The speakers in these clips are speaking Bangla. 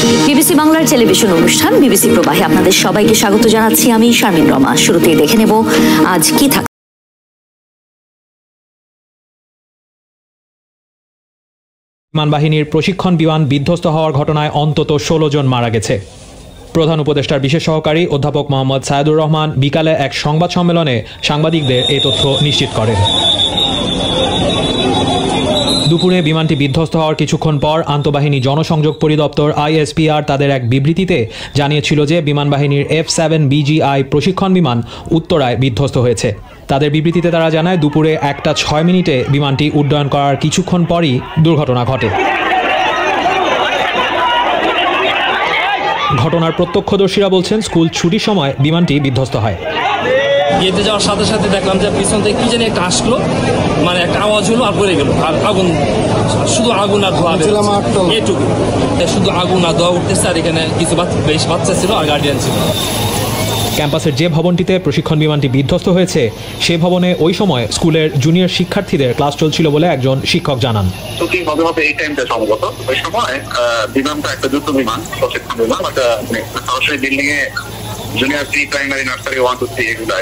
বিবিসি বাংলার টেলিভিশন অনুষ্ঠান বিবিসি প্রবাহে আপনাদের সবাইকে স্বাগত জানাচ্ছি আমি শারমিন রমা। শুরুতেই দেখে নেব আজ কি থাকছে। বিমান বাহিনীর প্রশিক্ষণ বিমান বিধ্বস্ত হওয়ার ঘটনায় অন্তত 16 জন মারা গেছে। প্রধান উপদেষ্টার বিশেষ সহকারী অধ্যাপক মোহাম্মদ সায়েদুর রহমান বিকালে এক সংবাদ সম্মেলনে সাংবাদিকদের এই তথ্য নিশ্চিত করেন। দুপুরে বিমানটি বিধ্বস্ত হওয়ার কিছুক্ষণ পর আন্তঃবাহিনী জনসংযোগ পরিদপ্তর ISPR তাদের এক বিবৃতিতে জানিয়েছিল যে বিমান বাহিনীর F7 BGI প্রশিক্ষণ বিমান উত্তরায় বিধ্বস্ত হয়েছে। তাদের বিবৃতিতে তারা জানায় দুপুরে 1:06 বিমানটি উড্ডয়ন করার কিছুক্ষণ পরই দুর্ঘটনা ঘটে। ঘটনার প্রত্যক্ষদর্শীরা বলছেন স্কুল ছুটির সময় বিমানটি বিধ্বস্ত হয়। যেতে যাওয়ার সাথে সাথে দেখলাম যে পিছন থেকে কি জানি একটা আসলো, মানে একটা আওয়াজ হলো আর পড়ে গেল, আর আগুন, শুধু আগুন আর ধোয়া, এটুকু শুধু আগুন আর ধোয়া উঠতেছে। আর এখানে কিছু বেশ বাচ্চা ছিল আর গার্ডিয়ান ছিল। ক্যাম্পাসের যে ভবনটিতে প্রশিক্ষণ বিমানটি বিধ্বস্ত হয়েছে সে ভবনে ওই সময় স্কুলের জুনিয়র শিক্ষার্থীদের ক্লাস চলছিল বলে একজন শিক্ষক জানান। এই টাইমটা সম্ভবত ওই সময় বিমানটা একটা যুদ্ধ বিমান, প্রশিক্ষণ বিমান, একটা সরাসরি বিল্ডিং এ জুনিয়র প্রি প্রাইমারি নার্সারি 1 2 3 এগুলো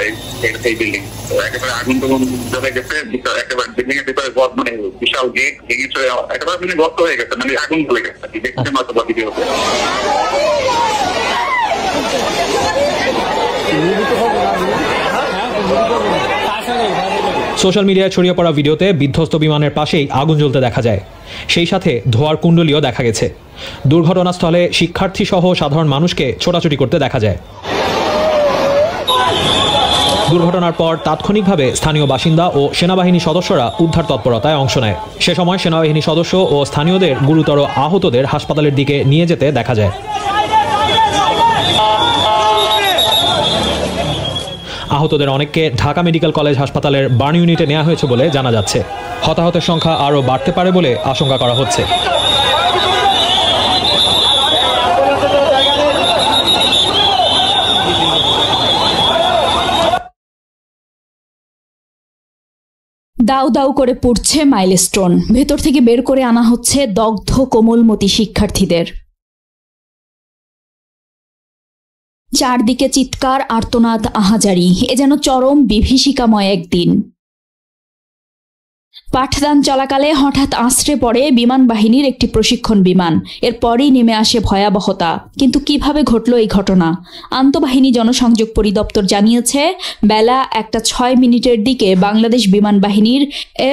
এই বিল্ডিং একেবারে আগুন তখন জ্বলে গেছে। একেবারে বিল্ডিং এর ভিতরে মানে বিশাল গেট ভেঙে চলে একেবারে বিল্ডিং গর্ত হয়ে গেছে, মানে আগুন জ্বলে গেছে। দেখতে মাত্র ভিডিও সোশ্যাল মিডিয়ায় ছড়িয়ে পড়া ভিডিওতে বিধ্বস্ত বিমানের পাশেই আগুন জ্বলতে দেখা যায়, সেই সাথে ধোঁয়ার কুণ্ডলীও দেখা গেছে। দুর্ঘটনাস্থলে শিক্ষার্থী সহ সাধারণ মানুষকে ছোটাছুটি করতে দেখা যায়। দুর্ঘটনার পর তাৎক্ষণিকভাবে স্থানীয় বাসিন্দা ও সেনাবাহিনী সদস্যরা উদ্ধার তৎপরতায় অংশ নেয়। সে সময় সেনাবাহিনী সদস্য ও স্থানীয়দের গুরুতর আহতদের হাসপাতালের দিকে নিয়ে যেতে দেখা যায়। আহতদের অনেককে ঢাকা মেডিকেল কলেজ হাসপাতালের বার্ন ইউনিটে নেওয়া হয়েছে বলে জানা যাচ্ছে। হতাহতের সংখ্যা আরও বাড়তে পারে বলে আশঙ্কা করা হচ্ছে। দাউ দাউ করে পড়ছে মাইলস্টোন, ভেতর থেকে বের করে আনা হচ্ছে দগ্ধ কোমলমতি শিক্ষার্থীদের। চারদিকে চিৎকার, আর্তনাদ, আহাজারি, এ যেন চরম বিভীষিকাময় একদিন। পাঠদান চলাকালে হঠাৎ আছড়ে পড়ে বিমান বাহিনীর একটি প্রশিক্ষণ বিমান। এরপরই নেমে আসে ভয়াবহতা। কিন্তু কিভাবে ঘটল এই ঘটনা? আন্তঃবাহিনী জনসংযোগ পরিদপ্তর জানিয়েছে বেলা 1:06 দিকে বাংলাদেশ বিমান বাহিনীর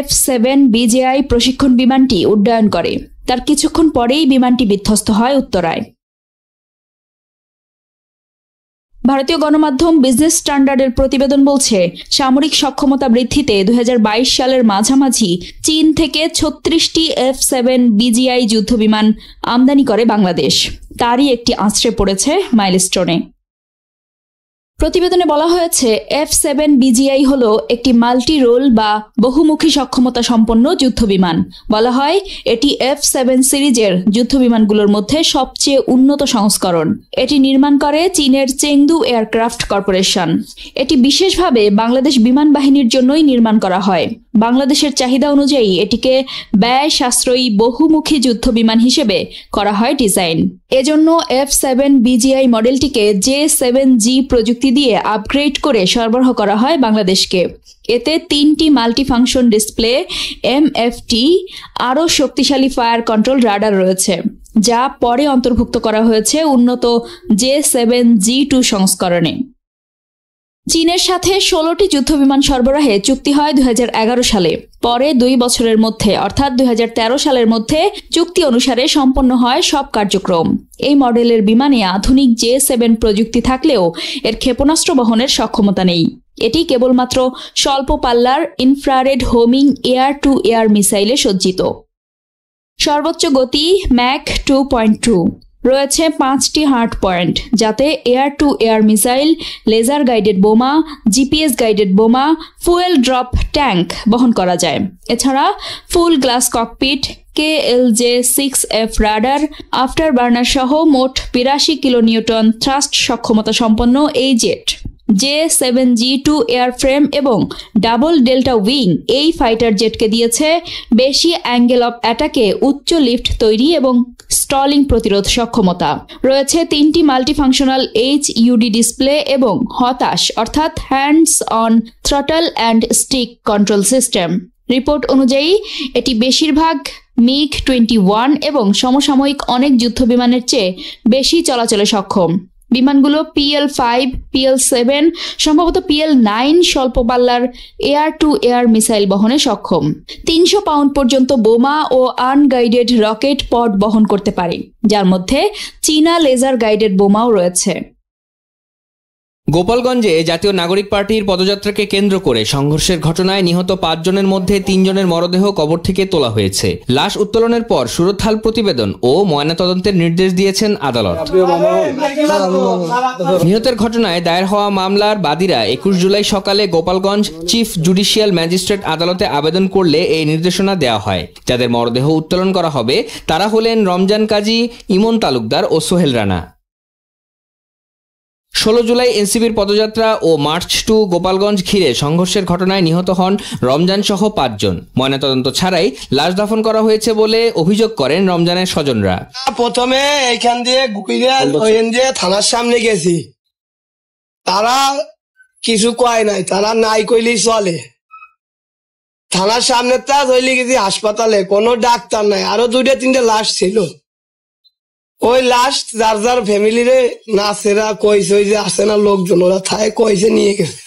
F7 BGI প্রশিক্ষণ বিমানটি উড্ডয়ন করে। তার কিছুক্ষণ পরেই বিমানটি বিধ্বস্ত হয় উত্তরায়। ভারতীয় গণমাধ্যম বিজনেস স্ট্যান্ডার্ডের প্রতিবেদন বলছে সামরিক সক্ষমতা বৃদ্ধিতে 2022 সালের মাঝামাঝি চীন থেকে 36টি F7 BGI যুদ্ধবিমান আমদানি করে বাংলাদেশ। তারই একটি আছড়ে পড়েছে মাইলস্টোনে। প্রতিবেদনে বলা হয়েছে F7 BGI হল একটি মাল্টি রোল বা বহুমুখী সক্ষমতা সম্পন্ন যুদ্ধবিমান। বলা হয় এটি F7 সিরিজের যুদ্ধবিমানগুলোর মধ্যে সবচেয়ে উন্নত সংস্করণ। এটি নির্মাণ করে চীনের চেংদু এয়ারক্রাফট কর্পোরেশন। এটি বিশেষভাবে বাংলাদেশ বিমান বাহিনীর জন্যই নির্মাণ করা হয়। বাংলাদেশের চাহিদা অনুযায়ী এটিকে ব্যয় সাশ্রয়ী বহুমুখী যুদ্ধবিমান হিসেবে করা হয় ডিজাইন। এজন্য F7 BGI মডেলটিকে J7G প্রযুক্তি দিয়ে আপগ্রেড করে সরবরাহ করা হয় বাংলাদেশকে। এতে 3টি মাল্টিফাংশন ডিসপ্লে, MFT, আরও শক্তিশালী ফায়ার কন্ট্রোল রাডার রয়েছে, যা পরে অন্তর্ভুক্ত করা হয়েছে উন্নত J7G2 সংস্করণে। চীনের সাথে 16টি যুদ্ধবিমান সরবরাহে চুক্তি হয় 2011 সালে। পরে 2 বছরের মধ্যে অর্থাৎ 2013 সালের মধ্যে চুক্তি অনুসারে সম্পন্ন হয় সব কার্যক্রম। এই মডেলের বিমানে আধুনিক J7 প্রযুক্তি থাকলেও এর ক্ষেপণাস্ত্র বহনের সক্ষমতা নেই। এটি কেবলমাত্র স্বল্প পাল্লার infrared homing air to air মিসাইলে সজ্জিত। সর্বোচ্চ গতি ম্যাক 2.2। রয়েছে 5টি হার্ড পয়েন্ট, যাতে air to air missile, laser guided বোমা, GPS গাইডেড বোমা, ফুয়েল ড্রপ ট্যাঙ্ক বহন করা যায়। এছাড়া full glass cockpit, KLJ-6F radar, afterburner সহ মোট 82 কিলোনিউটন থ্রাস্ট সক্ষমতা সম্পন্ন এই জেট J7G2 এয়ারফ্রেম এবং ডাবল ডেল্টা উইং এই ফাইটার জেটকে দিয়েছে বেশি অ্যাঙ্গেল অফ অ্যাটাকে উচ্চ লিফট তৈরি এবং স্টলিং প্রতিরোধ সক্ষমতা। রয়েছে 3টি মাল্টিফাংশনাল HUD ডিসপ্লে এবং হতাশ অর্থাৎ hands on throttle and stick control system. Report অনুযায়ী এটি বেশিরভাগ MiG-21 এবং সমসাময়িক অনেক যুদ্ধ বিমানের চেয়ে বেশি চলাচলে সক্ষম। বিমানগুলো PL-5, PL-7, সম্ভবত PL-9 স্বল্প পাল্লার এয়ার টু এয়ার মিসাইল বহনে সক্ষম। 300 পাউন্ড পর্যন্ত বোমা ও আনগাইডেড রকেট পড বহন করতে পারে, যার মধ্যে চীনা লেজার গাইডেড বোমাও রয়েছে। গোপালগঞ্জে জাতীয় নাগরিক পার্টির পদযাত্রাকে কেন্দ্র করে সংঘর্ষের ঘটনায় নিহত 5 জনের মধ্যে 3 জনের মরদেহ কবর থেকে তোলা হয়েছে। লাশ উত্তোলনের পর সুরতহাল প্রতিবেদন ও ময়নাতদন্তের নির্দেশ দিয়েছেন আদালত। নিহতের ঘটনায় দায়ের হওয়া মামলার বাদীরা 21 জুলাই সকালে গোপালগঞ্জ চিফ জুডিশিয়াল ম্যাজিস্ট্রেট আদালতে আবেদন করলে এই নির্দেশনা দেওয়া হয়। যাদের মরদেহ উত্তোলন করা হবে তারা হলেন রমজান কাজী, ইমন তালুকদার ও সোহেল রানা। 16 জুলাই এনসিপির পদযাত্রা ও মার্চ টু গোপালগঞ্জ ঘিরে সংঘর্ষের ঘটনায় নিহত হন রমজান সহ 5 জন। ময়নাতদন্ত ছাড়াই লাশ দাফন করা হয়েছে বলে অভিযোগ করেন রমজানের স্বজনরা। প্রথমে এইখান দিয়ে গুপিয়া থানার সামনে গেছি, তারা কিছু কয় নাই, তারা নাই কইলেই চলে। থানার সামনে তা চলে গেছি হাসপাতালে, কোনো ডাক্তার নাই, আরো 2-3টে লাশ ছিল। ওই লাস্ট যার যার ফ্যামিলিরে নাচেরা কইছে, ওই যে আসে না লোকজন, ওরা থায় কইছে নিয়ে গেছে।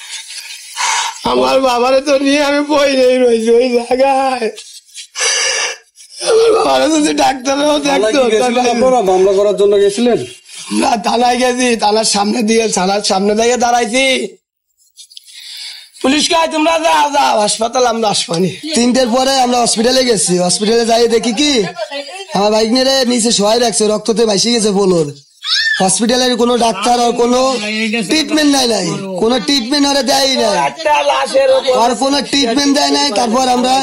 আমার বাবারে তো নিয়ে আমি বই নেই রয়েছি ওই জায়গায়। আমার বাবারে যদি ডাক্তারও দেখতো। মামলা করার জন্য গেছিলেন? না, থানায় গেছি, থানার সামনে দিয়ে দাঁড়াইছি। পুলিশকে তোমরা যাও হাসপাতাল, আমরা আসবানি। 3টের পরে আমরা হসপিটালে গেছি। হসপিটালে যাই দেখি কি আমার বাইক নিয়ে নিচে শোয়াই রাখছে, রক্ততে ভাসি গেছে ফ্লোর। হসপিটালের কোনো ডাক্তার আর কোনো ট্রিটমেন্ট নাই, কোনো ট্রিটমেন্ট ওরা দেয় নাই, আর কোনো ট্রিটমেন্ট দেয় নাই। তারপর আমরা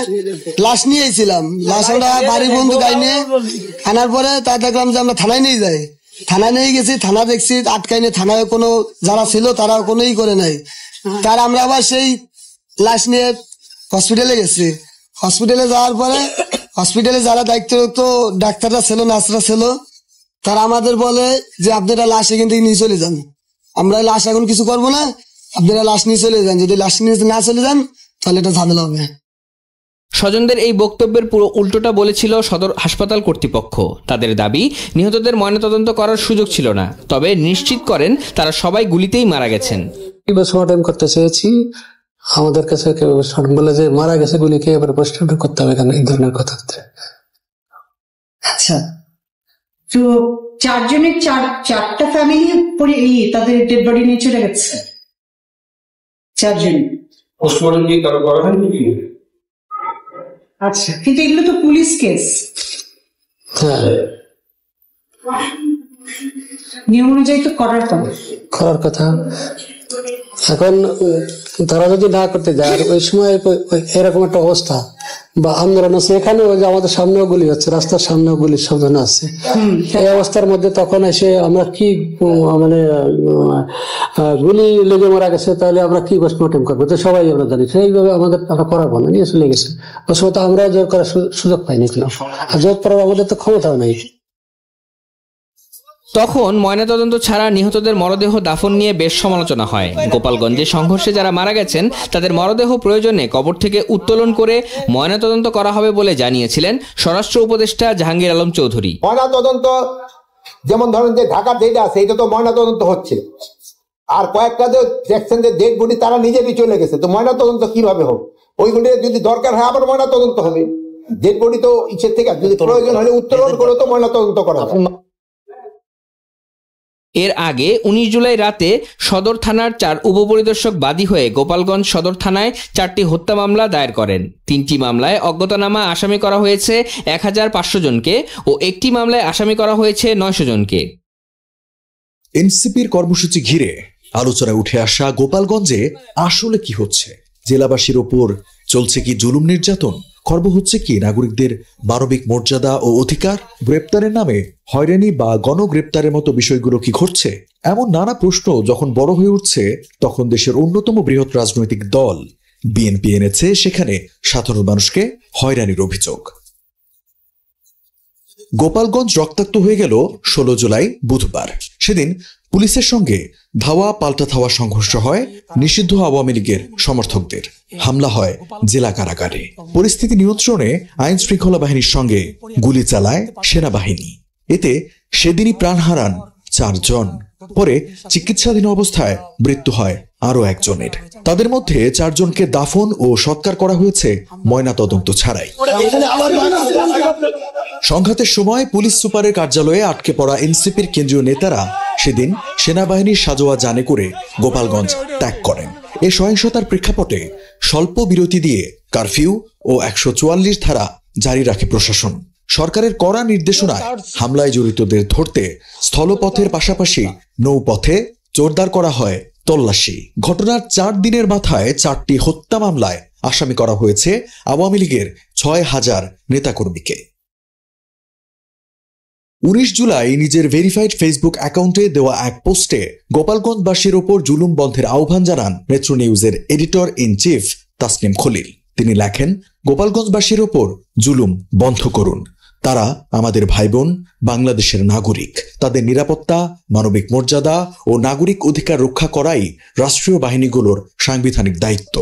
লাশ নিয়েছিলাম, লাশ আমরা বাড়ির বন্ধু গাই নিয়ে আনার পরে তা দেখলাম যে আমরা থানায় নিয়ে যাই। থানায় নিয়ে গেছি, থানা দেখছি আটকাইনি, থানায় কোনো যারা ছিল তারা কোনো করে নাই। তার আমরা আবার সেই লাশ নিয়ে হসপিটালে গেছি। হসপিটালে যাওয়ার পরে হসপিটালে যারা দায়িত্বরত ডাক্তাররা ছিল, নার্সরা ছিল, তারা আমাদের বলে যে আপনারা লাশ এখান থেকে নিয়ে চলে যান, আমরা লাশ এখন কিছু করবো না, আপনারা লাশ নিয়ে চলে যান। যদি লাশ নিয়ে না চলে যান তাহলে এটা ঝামেলা হবে। স্বজনদের এই বক্তব্যের পুরো উল্টোটা বলেছিল সদর হাসপাতাল কর্তৃপক্ষ। তাদের দাবি নিহতদের ময়নাতদন্ত করার সুযোগ ছিল না, তবে নিশ্চিত করেন তারা সবাই গুলিতেই মারা গেছেন। পোস্টমর্টম করতে চেয়েছি, আমাদের কাছে বলে যে মারা গেছে গুলি খেয়ে এবার পোস্টমর্টম করতে হবে, এই ধরনের কথা। আচ্ছা, তো 4 জনের 4টা ফ্যামিলি তাদের ডেড বডি নিয়ে চলে গেছে। 4 জন পোস্টমর্টম নিয়ে কারো করা হয়নি কি? আচ্ছা, কিন্তু এগুলো তো পুলিশ কেস। হ্যাঁ, নিয়ম অনুযায়ী তো করার কথা। এখন তারা যদি না করতে যায়, আর ওই সময় এরকম একটা অবস্থা বা আন্দোলন আছে, এখানে ওই যে আমাদের সামনেও গুলি হচ্ছে, রাস্তার সামনেও গুলির শব্দ আছে। এই অবস্থার মধ্যে তখন এসে আমরা কি মানে গুলি লেগে মারা গেছে, তাহলে আমরা কি পোস্টমর্টম করবো? তো সবাই আমরা জানি, সেইভাবে আমাদের আমরা করাবো না, নিয়ে চলে গেছে। ওই সময় তো আমরা জোর করার সুযোগ পাইনি, আর জোর করার আমাদের তো ক্ষমতাও নেই। তখন ময়নাতদন্ত ছাড়া নিহতদের মরদেহ দাফন নিয়ে বেশ সমালোচনা হয়। গোপালগঞ্জে সংঘর্ষে যারা মারা গেছেন তাদের মরদেহ প্রয়োজনে কবর থেকে উত্তোলন করে ময়নাতদন্ত করা হবে বলে জানিয়েছিলেন স্বরাষ্ট্র উপদেষ্টা জাহাঙ্গীর আলম চৌধুরী। ময়নাতদন্ত যেমন ধরেন যে ঢাকার যেটা আছে, এটা তো ময়নাতদন্ত হচ্ছে, আর কয়েকটা যে দেখছেন যে ডেড বডি তারা নিজেরই চলে গেছে, তো ময়নাতদন্ত কিভাবে হবে? ওইগুলি যদি দরকার হয় আবার ময়নাতদন্ত হবে। ডেড বডি তো ইচ্ছের থেকে যদি প্রয়োজন হলে উত্তোলন করে তো ময়নাতদন্ত করা হবে। এর আগে 19 জুলাই রাতে সদর থানার 4 উপপরিদর্শক বাদী হয়ে গোপালগঞ্জ সদর থানায় 4টি হত্যা মামলা দায়ের করেন। 3টি মামলায় অজ্ঞাতনামা আসামি করা হয়েছে 1500 জনকে ও 1টি মামলায় আসামি করা হয়েছে 900 জনকে। এনসিপির কর্মসূচি ঘিরে আলোচনায় উঠে আসা গোপালগঞ্জে আসলে কি হচ্ছে? জেলাবাসীর ওপর চলছে কি জুলুম নির্যাতন? খর্ব হচ্ছে কি নাগরিকদের মানবিক মর্যাদা ও অধিকার? গ্রেপ্তারের নামে হয়রানি বা গণগ্রেপ্তারের মতো বিষয়গুলো কি ঘটছে? এমন নানা প্রশ্ন যখন বড় হয়ে উঠছে, তখন দেশের অন্যতম বৃহৎ রাজনৈতিক দল বিএনপি এনেছে সেখানে সাধারণ মানুষকে হয়রানির অভিযোগ। গোপালগঞ্জ রক্তাক্ত হয়ে গেল 16 জুলাই বুধবার। সেদিন পুলিশের সঙ্গে ধাওয়া পাল্টা ধাওয়া সংঘর্ষ হয় নিষিদ্ধ আওয়ামী লীগের সমর্থকদের। হামলা হয় জেলা কারাগারে। পরিস্থিতি নিয়ন্ত্রণে আইন শৃঙ্খলা বাহিনীর সঙ্গে গুলি চালায় সেনাবাহিনী। এতে সেদিনই প্রাণ হারান 4 জন। পরে চিকিৎসাধীন অবস্থায় মৃত্যু হয় আরো একজনের। তাদের মধ্যে 4 জনকে দাফন ও সৎকার করা হয়েছে ময়নাতদন্ত ছাড়াই। সংঘাতের সময় পুলিশ সুপারের কার্যালয়ে আটকে পড়া এনসিপির কেন্দ্রীয় নেতারা সেদিন সেনাবাহিনীর সাজোয়া জানে করে গোপালগঞ্জ ত্যাগ করেন। এ সহিংসতার প্রেক্ষাপটে স্বল্প বিরতি দিয়ে কারফিউ ও 144 ধারা জারি রাখে প্রশাসন। সরকারের কড়া নির্দেশনায় হামলায় জড়িতদের ধরতে স্থলপথের পাশাপাশি নৌপথে জোরদার করা হয় তল্লাশি। ঘটনার 4 দিনের মাথায় 4টি হত্যা মামলায় আসামি করা হয়েছে আওয়ামী লীগের 6000 নেতাকর্মীকে। 19 জুলাই নিজের ভেরিফাইড ফেসবুক অ্যাকাউন্টে দেওয়া এক পোস্টে গোপালগঞ্জবাসীর ওপর জুলুম বন্ধের আহ্বান জানান মেট্রো নিউজের editor in chief Tasnim Khalil. তিনি লেখেন, গোপালগঞ্জবাসীর ওপর জুলুম বন্ধ করুন। তারা আমাদের ভাই বোন, বাংলাদেশের নাগরিক। তাদের নিরাপত্তা, মানবিক মর্যাদা ও নাগরিক অধিকার রক্ষা করাই রাষ্ট্রীয় বাহিনীগুলোর সাংবিধানিক দায়িত্ব।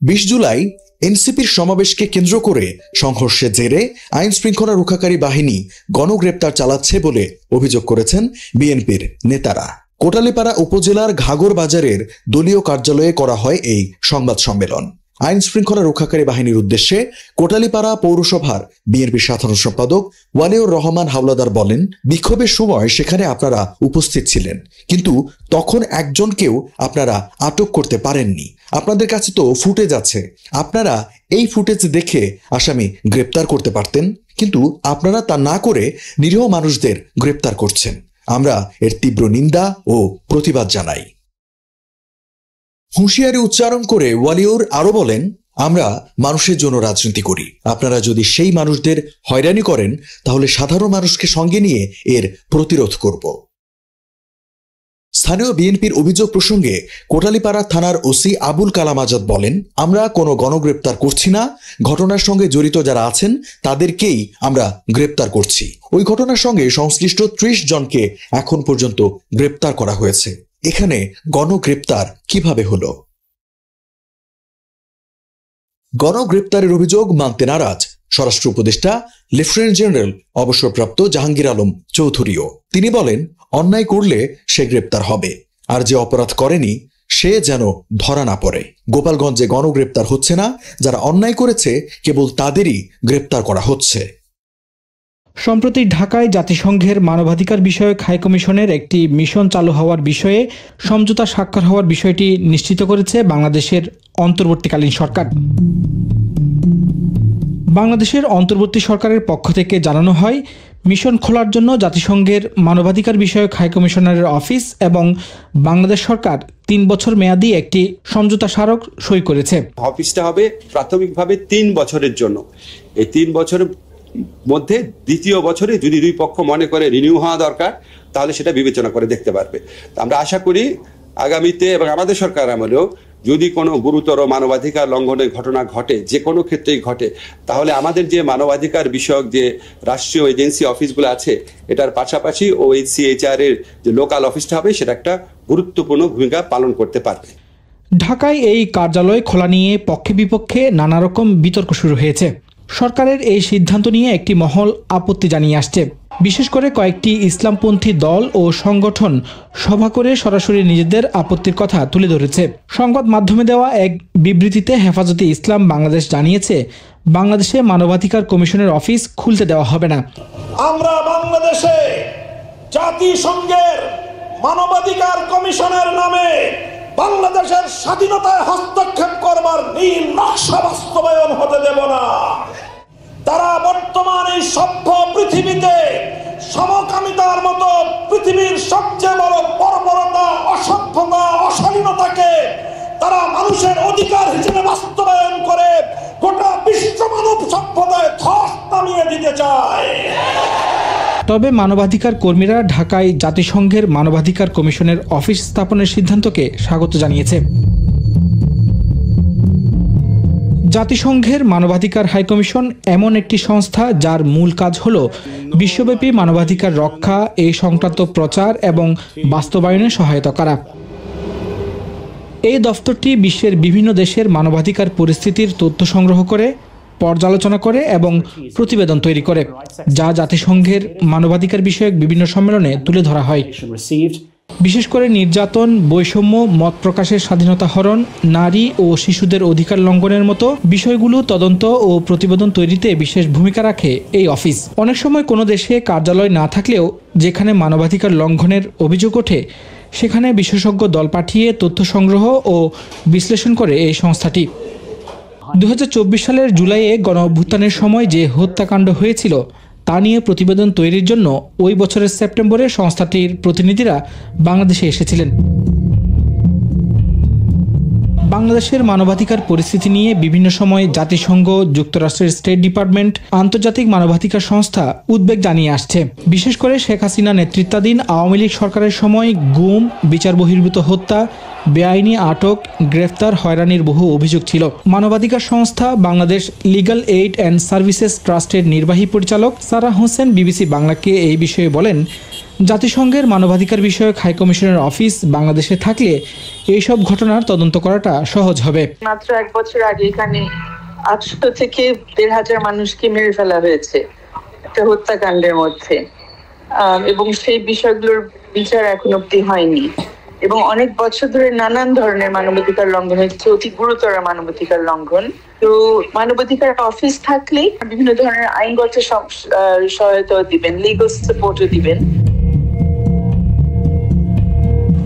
20 জুলাই এনসিপির সমাবেশকে কেন্দ্র করে সংঘর্ষের জেরে আইন শৃঙ্খলা রক্ষাকারী বাহিনী গণগ্রেপ্তার চালাচ্ছে বলে অভিযোগ করেছেন বিএনপির নেতারা। কোটালীপাড়া উপজেলার ঘাগর বাজারের দলীয় কার্যালয়ে করা হয় এই সংবাদ সম্মেলন। আইন শৃঙ্খলা রক্ষাকারী বাহিনীর উদ্দেশ্যে কোটালীপাড়া পৌরসভার বিএনপি সাধারণ সম্পাদক ওয়ালিউর রহমান হাওলাদার বলেন, বিক্ষোভের সময় সেখানে আপনারা উপস্থিত ছিলেন, কিন্তু তখন একজনকেও আপনারা আটক করতে পারেননি। আপনাদের কাছে তো ফুটেজ আছে, আপনারা এই ফুটেজ দেখে আসামি গ্রেপ্তার করতে পারতেন, কিন্তু আপনারা তা না করে নিরীহ মানুষদের গ্রেপ্তার করছেন। আমরা এর তীব্র নিন্দা ও প্রতিবাদ জানাই। হুঁশিয়ারি উচ্চারণ করে ওয়ালিউর আরো বলেন, আমরা মানুষের জন্য রাজনীতি করি। আপনারা যদি সেই মানুষদের হয়রানি করেন তাহলে সাধারণ মানুষকে সঙ্গে নিয়ে এর প্রতিরোধ করব। স্থানীয় বিএনপির অভিযোগ প্রসঙ্গে কোটালীপাড়া থানার ওসি আবুল কালাম আজাদ বলেন, আমরা কোনো গণগ্রেপ্তার করছি না। ঘটনার সঙ্গে জড়িত যারা আছেন তাদেরকেই আমরা গ্রেপ্তার করছি। ওই ঘটনার সঙ্গে সংশ্লিষ্ট 30 জনকে এখন পর্যন্ত গ্রেপ্তার করা হয়েছে। এখানে গণগ্রেপ্তার কিভাবে হলো? গণগ্রেপ্তারের অভিযোগ মানতে নারাজ স্বরাষ্ট্র উপদেষ্টা লেফটেন্যান্ট জেনারেল অবসরপ্রাপ্ত জাহাঙ্গীর আলম চৌধুরীও। তিনি বলেন, অন্যায় করলে সে গ্রেপ্তার হবে, আর যে অপরাধ করেনি সে যেন ধরা না পড়ে। গোপালগঞ্জে গণগ্রেপ্তার হচ্ছে না, যারা অন্যায় করেছে কেবল তাদেরই গ্রেপ্তার করা হচ্ছে। সম্প্রতি ঢাকায় জাতিসংঘের মানবাধিকার বিষয়ক হাইকমিশনের একটি মিশন চালু হওয়ার বিষয়ে সমঝোতা স্বাক্ষর হওয়ার বিষয়টি নিশ্চিত করেছে বাংলাদেশের অন্তর্বর্তীকালীন সরকার। বাংলাদেশের অন্তর্বর্তী সরকারের পক্ষ থেকে জানানো হয়, মিশন খোলার জন্য জাতিসংঘের মানবাধিকার বিষয়ক হাইকমিশনারের অফিস এবং বাংলাদেশ সরকার 3 বছর মেয়াদী একটি সমঝোতা স্মারক সই করেছে। অফিসটা হবে প্রাথমিকভাবে 3 বছরের জন্য। এই 3 বছরের মধ্যে দ্বিতীয় বছরে যদি 2 পক্ষ মনে করে রিনিউ হওয়া দরকার, তাহলে সেটা বিবেচনা করে দেখতে পারবে। আমরা আশা করি আগামীতে এবং আমাদের সরকার আমলেও যদি কোনো গুরুতর মানবাধিকার লঙ্ঘনের ঘটনা ঘটে, যে কোনো ক্ষেত্রেই ঘটে, তাহলে আমাদের যে মানবাধিকার বিষয়ক যে রাষ্ট্রীয় এজেন্সি অফিসগুলো আছে, এটার পাশাপাশি OHCHR এর যে লোকাল অফিসটা হবে, সেটা একটা গুরুত্বপূর্ণ ভূমিকা পালন করতে পারবে। ঢাকায় এই কার্যালয় খোলা নিয়ে পক্ষে বিপক্ষে নানা রকম বিতর্ক শুরু হয়েছে। সরকারের এই সিদ্ধান্ত নিয়ে একটি মহল আপত্তি জানিয়ে আসছে। বিশেষ করে কয়েকটি ইসলামপন্থী দল ও সংগঠন সভা করে সরাসরি নিজেদের আপত্তির কথা তুলে ধরেছে। সংবাদ মাধ্যমে দেওয়া এক বিবৃতিতে হেফাজতে ইসলাম বাংলাদেশ জানিয়েছে, বাংলাদেশে মানবাধিকার কমিশনের অফিস খুলতে দেওয়া হবে না। আমরা বাংলাদেশে জাতিসংঘের মানবাধিকার কমিশনের নামে বাংলাদেশের স্বাধীনতায় হস্তক্ষেপ করবার নীল নকশা বাস্তবায়ন হতে দেব না। তারা বর্তমান এই সভ্য পৃথিবীতে সমকামিতার মতো পৃথিবীর সবচেয়ে বড় বর্বরতা, অসভ্যতা, অশালীনতাকে তারা মানুষের অধিকার হিসেবে বাস্তবায়ন করে মানব সভ্যতায় ধস নামিয়ে দিতে চায়। তবে মানবাধিকার কর্মীরা ঢাকায় জাতিসংঘের মানবাধিকার কমিশনের অফিস স্থাপনের সিদ্ধান্তকে স্বাগত জানিয়েছে। জাতিসংঘের মানবাধিকার হাইকমিশন এমন একটি সংস্থা যার মূল কাজ হল বিশ্বব্যাপী মানবাধিকার রক্ষা, এই সংক্রান্ত প্রচার এবং বাস্তবায়নে সহায়তা করা। এই দফতরটি বিশ্বের বিভিন্ন দেশের মানবাধিকার পরিস্থিতির তথ্য সংগ্রহ করে, পর্যালোচনা করে এবং প্রতিবেদন তৈরি করে, যা জাতিসংঘের মানবাধিকার বিষয়ক বিভিন্ন সম্মেলনে তুলে ধরা হয়। বিশেষ করে নির্যাতন, বৈষম্য, মত প্রকাশের স্বাধীনতা হরণ, নারী ও শিশুদের অধিকার লঙ্ঘনের মতো বিষয়গুলো তদন্ত ও প্রতিবেদন তৈরিতে বিশেষ ভূমিকা রাখে এই অফিস। অনেক সময় কোনো দেশে কার্যালয় না থাকলেও যেখানে মানবাধিকার লঙ্ঘনের অভিযোগ ওঠে সেখানে বিশেষজ্ঞ দল পাঠিয়ে তথ্য সংগ্রহ ও বিশ্লেষণ করে এই সংস্থাটি। 2024 সালের জুলাইয়ে গণঅভ্যুত্থানের সময় যে হত্যাকাণ্ড হয়েছিল তা নিয়ে প্রতিবেদন তৈরির জন্য ওই বছরের সেপ্টেম্বরে সংস্থাটির প্রতিনিধিরা বাংলাদেশে এসেছিলেন। বাংলাদেশের মানবাধিকার পরিস্থিতি নিয়ে বিভিন্ন সময় জাতিসংঘ, যুক্তরাষ্ট্রের স্টেট ডিপার্টমেন্ট, আন্তর্জাতিক মানবাধিকার সংস্থা উদ্বেগ জানিয়ে আসছে। বিশেষ করে শেখ হাসিনা নেতৃত্বাধীন আওয়ামী লীগ সরকারের সময় গুম, বিচার বহির্ভূত হত্যা, বেআইনি আটক, গ্রেফতার, হয়রানির বহু অভিযোগ ছিল। মানবাধিকার সংস্থা Bangladesh legal aid and services ট্রাস্টের নির্বাহী পরিচালক সারা হোসেন বিবিসি বাংলাকে এই বিষয়ে বলেন, জাতিসংঘের মানবাধিকার বিষয়ক হাইকমিশনের অফিস বাংলাদেশে থাকলে এইসব ঘটনার তদন্ত করাটা সহজ হবে। মাত্র 1 বছর আগে এখানে 800 থেকে 1,500 মানুষকে মেরে ফেলা হয়েছে একটা হত্যাকাণ্ডের মধ্যে, এবং সেই বিষয়গুলোর বিচার এখন অব্দি হয়নি, এবং অনেক বছর ধরে নানান ধরনের মানবাধিকার লঙ্ঘন হচ্ছে, অতি গুরুতর মানবাধিকার লঙ্ঘন। তো মানবাধিকার অফিস থাকলেই বিভিন্ন ধরনের আইনগত সহায়তা দিবেন, লিগাল সাপোর্টও দিবেন।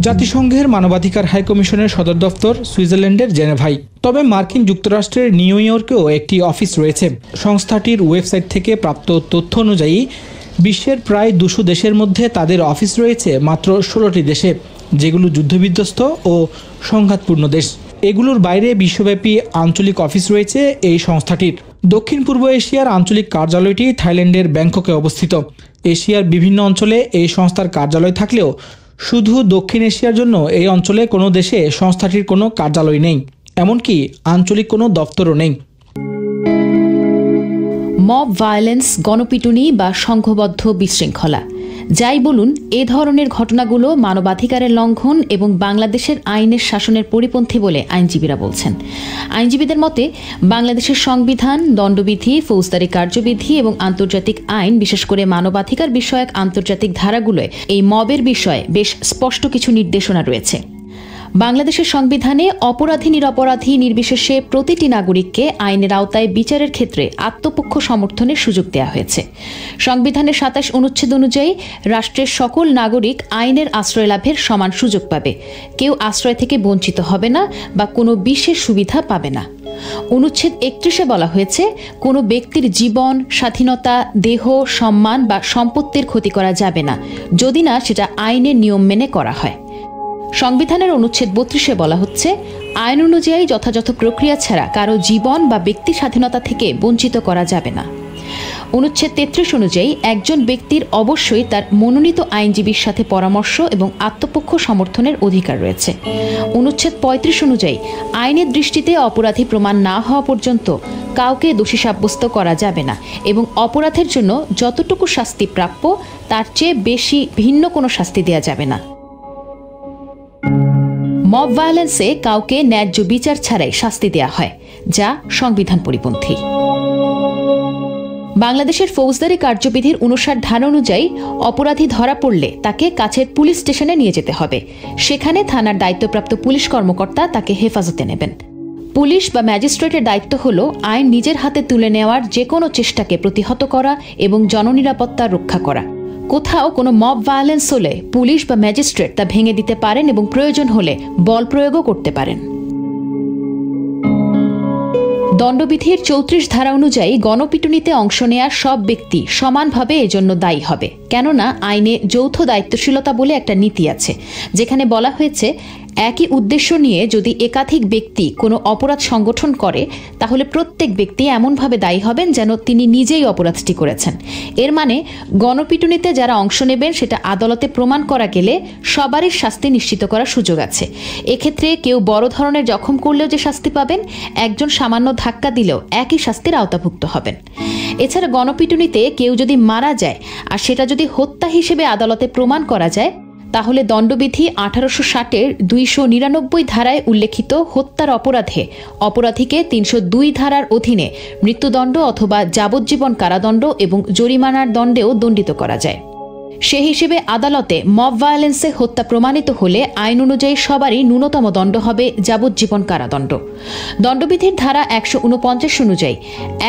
জাতিসংঘের মানবাধিকার হাইকমিশনের সদর দফতর সুইজারল্যান্ডের জেনেভায়। তবে মার্কিন যুক্তরাষ্ট্রের নিউ ইয়র্কেও একটি অফিস রয়েছে। সংস্থাটির ওয়েবসাইট থেকে প্রাপ্ত তথ্য অনুযায়ী বিশ্বের প্রায় 200 দেশের মধ্যে তাদের অফিস রয়েছে মাত্র 16টি দেশে, যেগুলো যুদ্ধবিধ্বস্ত ও সংঘাতপূর্ণ দেশ। এগুলোর বাইরে বিশ্বব্যাপী আঞ্চলিক অফিস রয়েছে এই সংস্থাটির। দক্ষিণ পূর্ব এশিয়ার আঞ্চলিক কার্যালয়টি থাইল্যান্ডের ব্যাংককে অবস্থিত। এশিয়ার বিভিন্ন অঞ্চলে এই সংস্থার কার্যালয় থাকলেও শুধু দক্ষিণ এশিয়ার জন্য এই অঞ্চলে কোনো দেশে সংস্থাটির কোনো কার্যালয় নেই, এমনকি আঞ্চলিক কোনো দপ্তরও নেই। মব ভায়োলেন্স, গণপিটুনি বা সংঘবদ্ধ বিশৃঙ্খলা, যাই বলুন, এ ধরনের ঘটনাগুলো মানবাধিকারের লঙ্ঘন এবং বাংলাদেশের আইনের শাসনের পরিপন্থী বলে আইনজীবীরা বলছেন। আইনজীবীদের মতে বাংলাদেশের সংবিধান, দণ্ডবিধি, ফৌজদারি কার্যবিধি এবং আন্তর্জাতিক আইন, বিশেষ করে মানবাধিকার বিষয়ক আন্তর্জাতিক ধারাগুলোয় এই মবের বিষয়ে বেশ স্পষ্ট কিছু নির্দেশনা রয়েছে। বাংলাদেশের সংবিধানে অপরাধী নিরপরাধী নির্বিশেষে প্রতিটি নাগরিককে আইনের আওতায় বিচারের ক্ষেত্রে আত্মপক্ষ সমর্থনের সুযোগ দেওয়া হয়েছে। সংবিধানের 27 অনুচ্ছেদ অনুযায়ী রাষ্ট্রের সকল নাগরিক আইনের আশ্রয় লাভের সমান সুযোগ পাবে। কেউ আশ্রয় থেকে বঞ্চিত হবে না বা কোনো বিশেষ সুবিধা পাবে না। অনুচ্ছেদ 31-এ বলা হয়েছে, কোনো ব্যক্তির জীবন, স্বাধীনতা, দেহ, সম্মান বা সম্পত্তির ক্ষতি করা যাবে না, যদি না সেটা আইনের নিয়ম মেনে করা হয়। সংবিধানের অনুচ্ছেদ 32-এ বলা হচ্ছে, আইন অনুযায়ী যথাযথ প্রক্রিয়া ছাড়া কারো জীবন বা ব্যক্তি স্বাধীনতা থেকে বঞ্চিত করা যাবে না। অনুচ্ছেদ 33 অনুযায়ী একজন ব্যক্তির অবশ্যই তার মনোনীত আইনজীবীর সাথে পরামর্শ এবং আত্মপক্ষ সমর্থনের অধিকার রয়েছে। অনুচ্ছেদ 35 অনুযায়ী আইনের দৃষ্টিতে অপরাধী প্রমাণ না হওয়া পর্যন্ত কাউকে দোষী সাব্যস্ত করা যাবে না এবং অপরাধের জন্য যতটুকু শাস্তি প্রাপ্য তার চেয়ে বেশি ভিন্ন কোনো শাস্তি দেওয়া যাবে না। মব ভায়োলেন্সে কাউকে ন্যায্য বিচার ছাড়াই শাস্তি দেয়া হয়, যা সংবিধান পরিপন্থী। বাংলাদেশের ফৌজদারি কার্যবিধির 59 ধারা অনুযায়ী অপরাধী ধরা পড়লে তাকে কাছের পুলিশ স্টেশনে নিয়ে যেতে হবে। সেখানে থানার দায়িত্বপ্রাপ্ত পুলিশ কর্মকর্তা তাকে হেফাজতে নেবেন। পুলিশ বা ম্যাজিস্ট্রেটের দায়িত্ব হল আইন নিজের হাতে তুলে নেওয়ার যে কোনো চেষ্টাকে প্রতিহত করা এবং জননিরাপত্তা রক্ষা করা। কোথাও কোনো মব ভায়োলেন্স হলে পুলিশ বা ম্যাজিস্ট্রেট তা ভেঙে দিতে পারেন এবং প্রয়োজন হলে বল প্রয়োগও করতে পারেন। দণ্ডবিধির 34 ধারা অনুযায়ী গণপিটুনিতে অংশ নেয়ার সব ব্যক্তি সমানভাবে এজন্য দায়ী হবে, কেননা আইনে যৌথ দায়িত্বশীলতা বলে একটা নীতি আছে, যেখানে বলা হয়েছে একই উদ্দেশ্য নিয়ে যদি একাধিক ব্যক্তি কোনো অপরাধ সংগঠন করে তাহলে প্রত্যেক ব্যক্তি এমনভাবে দায়ী হবেন যেন তিনি নিজেই অপরাধটি করেছেন। এর মানে গণপিটুনিতে যারা অংশ নেবেন সেটা আদালতে প্রমাণ করা গেলে সবারই শাস্তি নিশ্চিত করার সুযোগ আছে। এক্ষেত্রে কেউ বড় ধরনের জখম করলেও যে শাস্তি পাবেন, একজন সামান্য ধাক্কা দিলেও একই শাস্তির আওতাভুক্ত হবেন। এছাড়া গণপিটুনিতে কেউ যদি মারা যায় আর সেটা যদি হত্যা হিসেবে আদালতে প্রমাণ করা যায় তাহলে দণ্ডবিধি 1860-এর 299 ধারায় উল্লেখিত হত্যার অপরাধে অপরাধীকে 302 ধারার অধীনে মৃত্যুদণ্ড অথবা যাবজ্জীবন কারাদণ্ড এবং জরিমানার দণ্ডেও দণ্ডিত করা যায়। সে হিসেবে আদালতে মব ভায়োলেন্সে হত্যা প্রমাণিত হলে আইন অনুযায়ী সবারই ন্যূনতম দণ্ড হবে যাবজ্জীবন কারাদণ্ড। দণ্ডবিধির ধারা 149 অনুযায়ী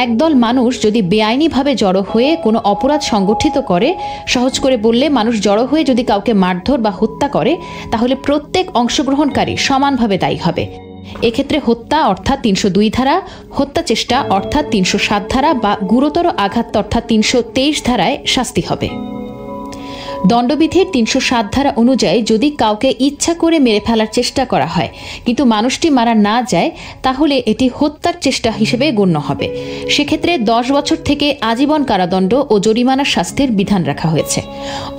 একদল মানুষ যদি বেআইনিভাবে জড়ো হয়ে কোনো অপরাধ সংগঠিত করে, সহজ করে বললে মানুষ জড়ো হয়ে যদি কাউকে মারধর বা হত্যা করে, তাহলে প্রত্যেক অংশগ্রহণকারী সমানভাবে দায়ী হবে। এক্ষেত্রে হত্যা অর্থাৎ 302 ধারা, হত্যা চেষ্টা অর্থাৎ 307 ধারা বা গুরুতর আঘাত অর্থাৎ 323 ধারায় শাস্তি হবে। দণ্ডবিধির 307 ধারা অনুযায়ী যদি কাউকে ইচ্ছা করে মেরে ফেলার চেষ্টা করা হয় কিন্তু মানুষটি মারা না যায় তাহলে এটি হত্যার চেষ্টা হিসেবে গণ্য হবে। সেক্ষেত্রে 10 বছর থেকে আজীবন কারাদণ্ড ও জরিমানার শাস্তির বিধান রাখা হয়েছে।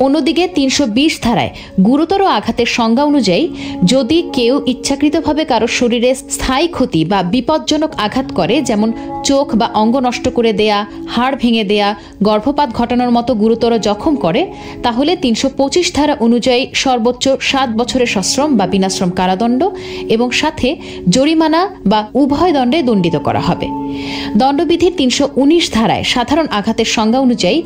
অন্যদিকে 320 ধারায় গুরুতর আঘাতের সংজ্ঞা অনুযায়ী যদি কেউ ইচ্ছাকৃতভাবে কারো শরীরে স্থায়ী ক্ষতি বা বিপজ্জনক আঘাত করে, যেমন চোখ বা অঙ্গ নষ্ট করে দেয়া, হাড় ভেঙে দেয়া, গর্ভপাত ঘটানোর মতো গুরুতর জখম করে, তাহলে 325 ধারা অনুযায়ী সর্বোচ্চ 7 বছরের সশ্রম বা বিনাশ্রম কারাদণ্ড এবং সাথে জরিমানা বা উভয় দণ্ডে দণ্ডিত করা হবে। দণ্ডবিধির 319 ধারায় সাধারণ আঘাতের সংজ্ঞা অনুযায়ী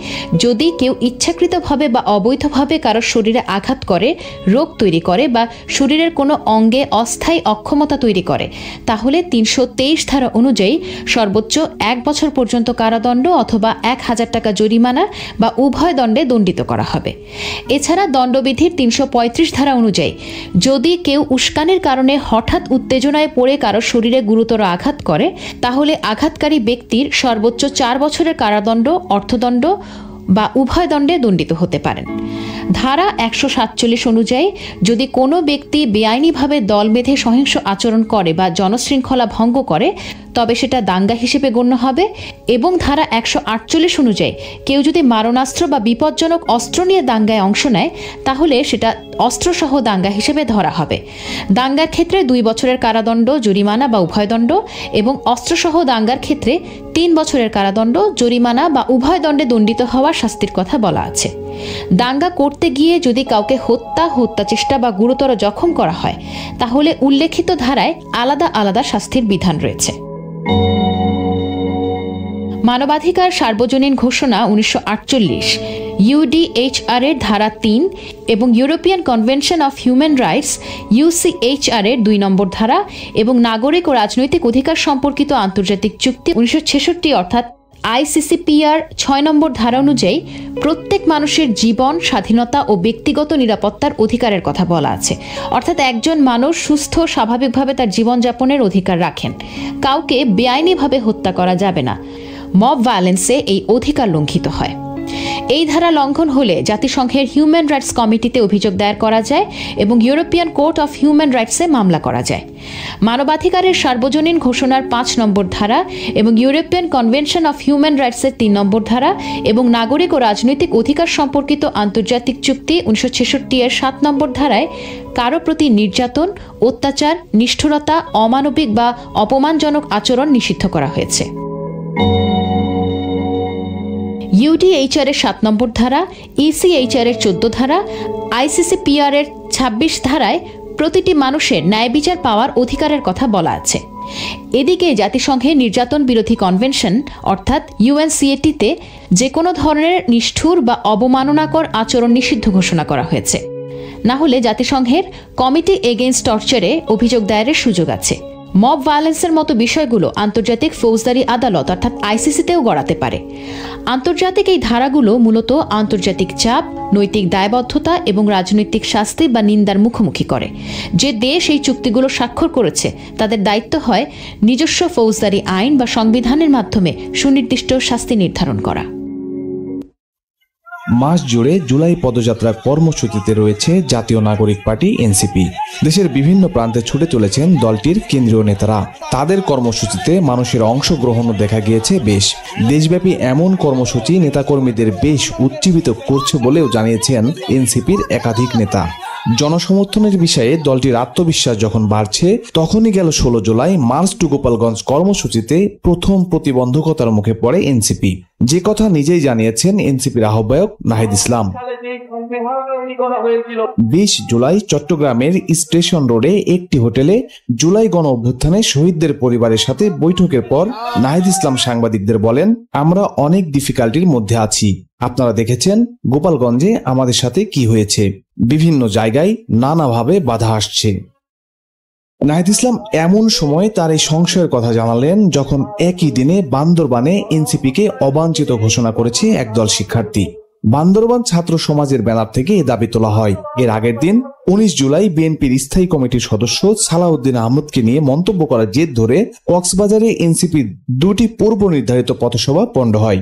যদি কেউ ইচ্ছাকৃতভাবে বা অবৈধভাবে কারো শরীরে আঘাত করে, রোগ তৈরি করে বা শরীরের কোনো অঙ্গে অস্থায়ী অক্ষমতা তৈরি করে, তাহলে 323 ধারা অনুযায়ী সর্বোচ্চ 1 বছর পর্যন্ত কারাদণ্ড অথবা 1000 টাকা জরিমানা বা উভয় দণ্ডে দণ্ডিত করা হবে। এছাড়া দণ্ডবিধির 335 ধারা অনুযায়ী যদি কেউ উস্কানির কারণে হঠাৎ উত্তেজনায় পড়ে কারো শরীরে গুরুতর আঘাত করে, তাহলে আঘাতকারী ব্যক্তির সর্বোচ্চ 4 বছরের কারাদণ্ড, অর্থদণ্ড বা উভয় দণ্ডে দণ্ডিত হতে পারেন। ধারা 147 অনুযায়ী যদি কোনো ব্যক্তি বেআইনিভাবে দল বেঁধে সহিংস আচরণ করে বা জনশৃঙ্খলা ভঙ্গ করে তবে সেটা দাঙ্গা হিসেবে গণ্য হবে এবং ধারা 148 অনুযায়ী কেউ যদি মারণাস্ত্র বা বিপজ্জনক অস্ত্র নিয়ে দাঙ্গায় অংশ নেয় তাহলে সেটা অস্ত্রসহ দাঙ্গা হিসেবে ধরা হবে। দাঙ্গার ক্ষেত্রে 2 বছরের কারাদণ্ড, জরিমানা বা উভয়দণ্ড এবং অস্ত্রসহ দাঙ্গার ক্ষেত্রে 3 বছরের কারাদণ্ড, জরিমানা বা উভয় দণ্ডে দণ্ডিত হওয়ার শাস্তির কথা বলা আছে। দাঙ্গা করতে গিয়ে যদি কাউকে হত্যা চেষ্টা বা গুরুতর জখম করা হয় তাহলে উল্লেখিত ধারায় আলাদা আলাদা শাস্তির বিধান রয়েছে। মানবাধিকার সার্বজনীন ঘোষণা 1948, UDHR এর ধারা 3 এবং European convention of human rights UCHR এর 2 নম্বর ধারা এবং নাগরিক ও রাজনৈতিক অধিকার সম্পর্কিত আন্তর্জাতিক চুক্তি 1966 অর্থাৎ ICCPR 6 নম্বর ধারা অনুযায়ী প্রত্যেক মানুষের জীবন, স্বাধীনতা ও ব্যক্তিগত নিরাপত্তার অধিকারের কথা বলা আছে। অর্থাৎ একজন মানুষ সুস্থ স্বাভাবিকভাবে তার জীবনযাপনের অধিকার রাখেন। কাউকে বেআইনিভাবে হত্যা করা যাবে না। মব ভায়োলেন্সে এই অধিকার লঙ্ঘিত হয়। এই ধারা লঙ্ঘন হলে জাতিসংঘের হিউম্যান রাইটস কমিটিতে অভিযোগ দায়ের করা যায় এবং ইউরোপিয়ান কোর্ট অফ হিউম্যান রাইটসে মামলা করা যায়। মানবাধিকারের সার্বজনীন ঘোষণার 5 নম্বর ধারা এবং ইউরোপিয়ান কনভেনশন অফ হিউম্যান রাইটসের 3 নম্বর ধারা এবং নাগরিক ও রাজনৈতিক অধিকার সম্পর্কিত আন্তর্জাতিক চুক্তি 1966 এর 7 নম্বর ধারায় কারো প্রতি নির্যাতন, অত্যাচার, নিষ্ঠুরতা, অমানবিক বা অপমানজনক আচরণ নিষিদ্ধ করা হয়েছে। UDHR এর 7 নম্বর ধারা, ECHR এর 14 ধারা, ICCPR এর 26 ধারায় প্রতিটি মানুষের ন্যায় বিচার পাওয়ার অধিকারের কথা বলা আছে। এদিকে জাতিসংঘের নির্যাতন বিরোধী কনভেনশন অর্থাৎ UNCAT-তে যে কোনো ধরনের নিষ্ঠুর বা অবমাননাকর আচরণ নিষিদ্ধ ঘোষণা করা হয়েছে। না হলে জাতিসংঘের কমিটি এগেইনস্ট টর্চারে অভিযোগ দায়েরের সুযোগ আছে। মব ভায়োলেন্সের মতো বিষয়গুলো আন্তর্জাতিক ফৌজদারি আদালত অর্থাৎ ICC-তেও গড়াতে পারে। আন্তর্জাতিক এই ধারাগুলো মূলত আন্তর্জাতিক চাপ, নৈতিক দায়বদ্ধতা এবং রাজনৈতিক শাস্তি বা নিন্দার মুখোমুখি করে। যে দেশ এই চুক্তিগুলো স্বাক্ষর করেছে তাদের দায়িত্ব হয় নিজস্ব ফৌজদারি আইন বা সংবিধানের মাধ্যমে সুনির্দিষ্ট শাস্তি নির্ধারণ করা। মাস জুড়ে জুলাই পদযাত্রা কর্মসূচিতে রয়েছে জাতীয় নাগরিক পার্টি এনসিপি। দেশের বিভিন্ন প্রান্তে ছুটে চলেছেন দলটির কেন্দ্রীয় নেতারা। তাদের কর্মসূচিতে মানুষের অংশগ্রহণও দেখা গিয়েছে বেশ। দেশব্যাপী এমন কর্মসূচি নেতাকর্মীদের বেশ উজ্জীবিত করছে বলেও জানিয়েছেন এনসিপির একাধিক নেতা। জনসমর্থনের বিষয়ে দলটির আত্মবিশ্বাস যখন বাড়ছে, তখনই গেল 16 জুলাই মার্চ টু গোপালগঞ্জ কর্মসূচিতে প্রথম প্রতিবন্ধকতার মুখে পড়ে এনসিপি, যে কথা নিজেই জানিয়েছেন এনসিপির আহ্বায়ক নাহিদ ইসলাম। 20 জুলাই চট্টগ্রামের স্টেশন রোডে একটি হোটেলে জুলাই গণ অভ্যুত্থানে শহীদদের পরিবারের সাথে বৈঠকের পর নাহিদ ইসলাম সাংবাদিকদের বলেন, আমরা অনেক ডিফিকাল্টির মধ্যে আছি। আপনারা দেখেছেন গোপালগঞ্জে আমাদের সাথে কি হয়েছে। বিভিন্ন জায়গায় নানাভাবে বাধা আসছে। নাহিদ ইসলাম এমন সময় তার এই সংশয়ের কথা জানালেন যখন একই দিনে বান্দরবানে এনসিপিকে অবাঞ্ছিত ঘোষণা করেছে একদল শিক্ষার্থী। বান্দরবান ছাত্র সমাজের ব্যানার থেকে এ দাবি তোলা হয়। এর আগের দিন 19 জুলাই বিএনপির স্থায়ী কমিটির সদস্য সালাউদ্দিন আহমদকে নিয়ে মন্তব্য করার জেদ ধরে কক্সবাজারে এনসিপির 2টি পূর্ব নির্ধারিত পথসভা পণ্ড হয়।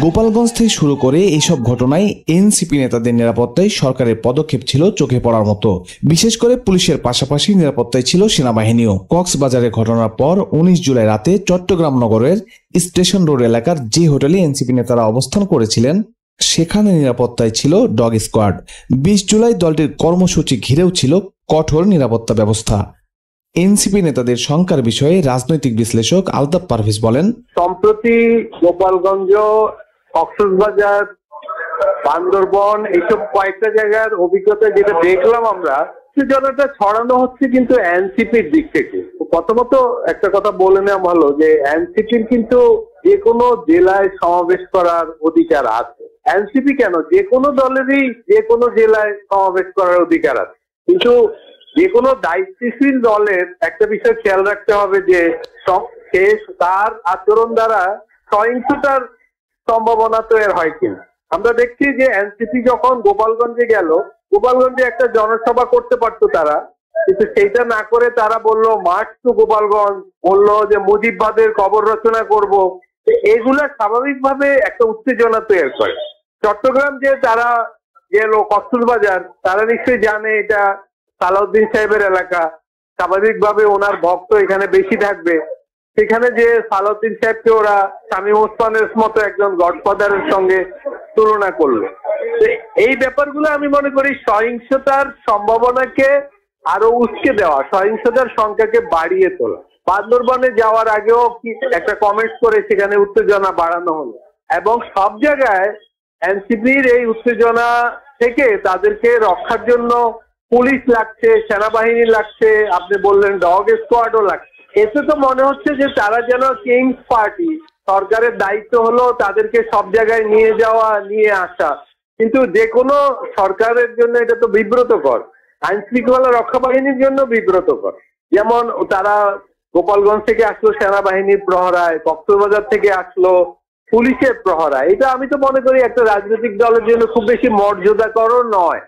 গোপালগঞ্জ থেকে শুরু করে এইসব ঘটনায় এনসিপি নেতাদের নিরাপত্তায় সরকারের পদক্ষেপ ছিল চোখে পড়ার মতো। বিশেষ করে পুলিশের পাশাপাশি নিরাপত্তায় ছিল সেনাবাহিনীও। কক্সবাজারের ঘটনার পর 19 জুলাই রাতে চট্টগ্রাম নগরের স্টেশন রোড এলাকার যে হোটেলে এনসিপি নেতারা অবস্থান করেছিলেন, সেখানে নিরাপত্তায় ছিল ডগ স্কোয়াড। 20 জুলাই দলটির কর্মসূচি ঘিরেও ছিল কঠোর নিরাপত্তা ব্যবস্থা। এনসিপি নেতাদের শঙ্কার বিষয়ে রাজনৈতিক বিশ্লেষক আলতাফ পারভেজ বলেন, সম্প্রতি গোপালগঞ্জ, কক্সবাজার, বান্দরবন এইসব কয়েকটা জায়গার অভিজ্ঞতা যেটা দেখলাম আমরা, উত্তেজনাটা ছড়ানো হচ্ছে কিন্তু এনসিপির দিক থেকে। প্রথমত একটা কথা বলে নেওয়া ভালো যে এনসিপির কিন্তু যে কোনো জেলায় সমাবেশ করার অধিকার আছে। এনসিপি কেন, যে কোনো দলেরই যে কোনো জেলায় সমাবেশ করার অধিকার আছে, কিন্তু যে কোনো দায়িত্বশীল দলের একটা বিষয় খেয়াল রাখতে হবে যে তার আচরণ দ্বারা সহিংসতার সম্ভাবনা তৈরি হয় কিনা। আমরা দেখছি যে এনসিপি যখন গোপালগঞ্জে গেল, গোপালগঞ্জে একটা জনসভা করতে পারতো তারা, কিন্তু সেইটা না করে তারা বললো মার্চ টু গোপালগঞ্জ, বললো যে মুজিববাদের কবর রচনা করব। এগুলা স্বাভাবিকভাবে একটা উত্তেজনা তৈরি করে। চট্টগ্রাম যে তারা গেল কক্সবাজার, তারা নিশ্চয়ই জানে এটা সালাউদ্দিন সাহেবের এলাকা, স্বাভাবিকভাবে ওনার ভক্ত এখানে বেশি থাকবে। সেখানে যে সালাউদ্দিন সাহেবকে ওরা শামীম ওসমানের মতো একজন গডফাদারের সঙ্গে তুলনা করলো। এই ব্যাপারগুলো আমি মনে করি সহিংসতার সম্ভাবনাকে আরো উস্কে দেওয়া, সহিংসতার সংখ্যাকে বাড়িয়ে তোলা। বান্দরবানে যাওয়ার আগেও একটা কমেন্টস করে সেখানে উত্তেজনা বাড়ানো হলো, এবং সব জায়গায় এনসিপির এই উত্তেজনা থেকে তাদেরকে রক্ষার জন্য পুলিশ লাগছে, সেনাবাহিনী লাগছে, আপনি বললেন ডগ স্কোয়াডও লাগছে। এতে তো মনে হচ্ছে যে তারা যেন কিংস পার্টি, সরকারের দায়িত্ব হলো তাদেরকে সব জায়গায় নিয়ে যাওয়া, নিয়ে আসা। কিন্তু যে কোনো সরকারের জন্য এটা তো বিব্রতকর, আইন শৃঙ্খলা রক্ষা বাহিনীর জন্য বিব্রতকর। যেমন তারা গোপালগঞ্জ থেকে আসলো সেনাবাহিনীর প্রহরায়, কক্সবাজার থেকে আসলো পুলিশের প্রহরায়। এটা আমি তো মনে করি একটা রাজনৈতিক দলের জন্য খুব বেশি মর্যাদাকর নয়।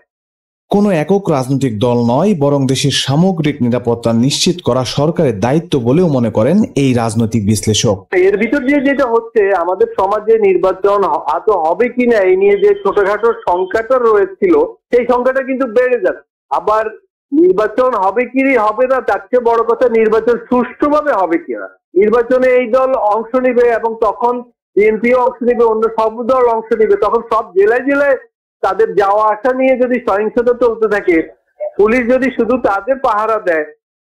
কোনো একক রাজনৈতিক দল নয়, বরং দেশের সামগ্রিক নিরাপত্তা নিশ্চিত করা সরকারের দায়িত্ব বলেও মনে করেন এই রাজনৈতিক বিশ্লেষক। এর ভিতর দিয়ে যেটা হচ্ছে, আমাদের সমাজে নির্বাচন আদৌ হবে কিনা এই নিয়ে যে ছোটখাটো সংখ্যাটা রয়েছিল, সেই সংখ্যাটা কিন্তু বেড়ে যাচ্ছে। আবার নির্বাচন হবে কি হবে না, তার চেয়ে বড় কথা নির্বাচন সুষ্ঠুভাবে হবে কিনা। নির্বাচনে এই দল অংশ নিবে এবং তখন বিএনপিও অংশ নিবে, অন্য সব দল অংশ নিবে, তখন সব জেলায় জেলায় তাদের যাওয়া আসা নিয়ে যদি সহিংসতা চলতে থাকে, পুলিশ যদি শুধু তাদের পাহারা দেয়,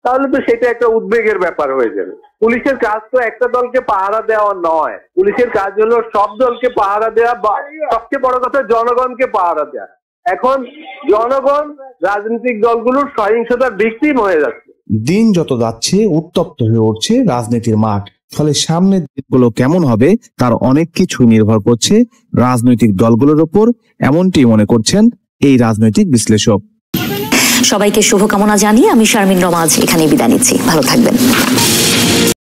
তাহলে তো সেটা একটা উদ্বেগের ব্যাপার হয়ে যাবে। পুলিশের কাজ তো একটা দলকে পাহারা দেওয়া নয়, পুলিশের কাজ হলো সব দলকে পাহারা দেওয়া, বা সবচেয়ে বড় কথা জনগণকে পাহারা দেওয়া। এখন জনগণ রাজনৈতিক দলগুলোর সহিংসতার ভিকটিম হয়ে যাচ্ছে। দিন যত যাচ্ছে উত্তপ্ত হয়ে উঠছে রাজনীতির মাঠ। ফলে সামনের দিনগুলো কেমন হবে তার অনেক কিছু নির্ভর করছে রাজনৈতিক দলগুলোর উপর, এমনটি মনে করছেন এই রাজনৈতিক বিশ্লেষক। সবাইকে শুভকামনা জানিয়ে আমি শারমিন রমা এখানে বিদায় নিচ্ছি। ভালো থাকবেন।